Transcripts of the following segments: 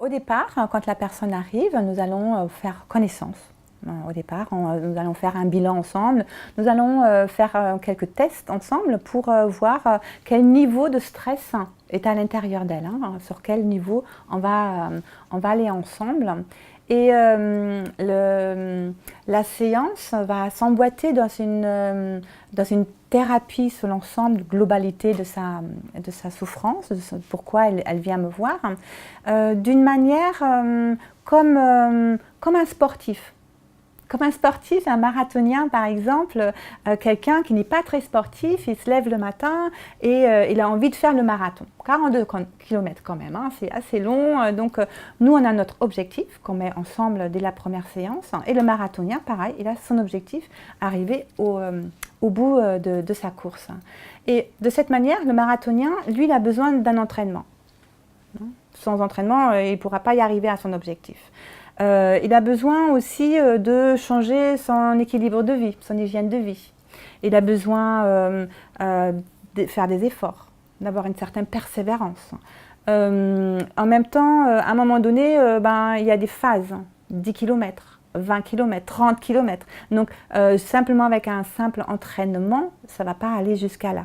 Au départ, quand la personne arrive, nous allons faire connaissance. Au départ, nous allons faire un bilan ensemble, nous allons faire quelques tests ensemble pour voir quel niveau de stress est à l'intérieur d'elle, sur quel niveau on va aller ensemble. Et la séance va s'emboîter dans une thérapie sur l'ensemble, globalité de sa souffrance, pourquoi elle vient me voir, d'une manière comme un sportif. Comme un sportif, un marathonien par exemple, quelqu'un qui n'est pas très sportif, il se lève le matin et il a envie de faire le marathon. 42 km quand même, c'est assez long. Donc nous on a notre objectif qu'on met ensemble dès la première séance. Et le marathonien, pareil, il a son objectif, arriver au bout de sa course. Et de cette manière, le marathonien, lui, il a besoin d'un entraînement. Sans entraînement, il ne pourra pas y arriver à son objectif. Il a besoin aussi de changer son équilibre de vie, son hygiène de vie. Il a besoin de faire des efforts, d'avoir une certaine persévérance. En même temps, à un moment donné, il y a des phases, 10 km, 20 km, 30 km. Donc, simplement avec un simple entraînement, ça ne va pas aller jusqu'à là.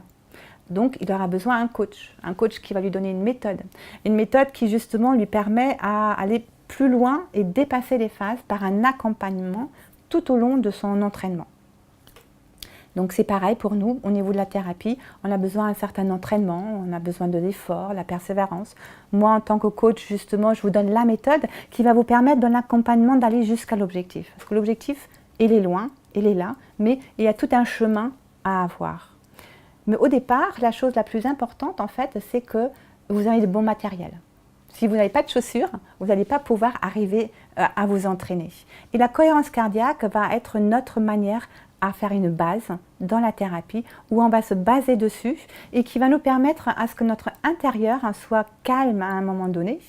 Donc, il aura besoin d'un coach qui va lui donner une méthode qui justement lui permet à aller plus loin et dépasser les phases par un accompagnement tout au long de son entraînement. Donc c'est pareil pour nous, au niveau de la thérapie, on a besoin d'un certain entraînement, on a besoin de l'effort, la persévérance. Moi, en tant que coach, justement, je vous donne la méthode qui va vous permettre dans l'accompagnement d'aller jusqu'à l'objectif. Parce que l'objectif, il est loin, il est là, mais il y a tout un chemin à avoir. Mais au départ, la chose la plus importante, en fait, c'est que vous avez le bon matériel. Si vous n'avez pas de chaussures, vous n'allez pas pouvoir arriver à vous entraîner. Et la cohérence cardiaque va être notre manière à faire une base dans la thérapie où on va se baser dessus et qui va nous permettre à ce que notre intérieur soit calme à un moment donné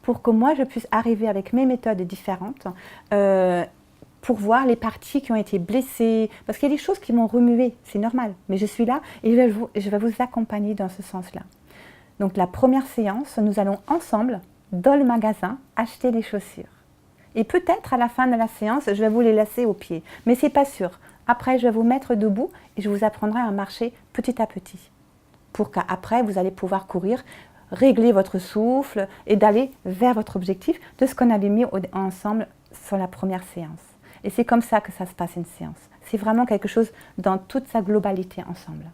pour que moi je puisse arriver avec mes méthodes différentes pour voir les parties qui ont été blessées, parce qu'il y a des choses qui m'ont remué, c'est normal, mais je suis là et je vais vous accompagner dans ce sens-là. Donc la première séance, nous allons ensemble, dans le magasin, acheter les chaussures. Et peut-être à la fin de la séance, je vais vous les laisser au pied. Mais ce n'est pas sûr. Après, je vais vous mettre debout et je vous apprendrai à marcher petit à petit. Pour qu'après, vous allez pouvoir courir, régler votre souffle et d'aller vers votre objectif de ce qu'on avait mis ensemble sur la première séance. Et c'est comme ça que ça se passe une séance. C'est vraiment quelque chose dans toute sa globalité ensemble.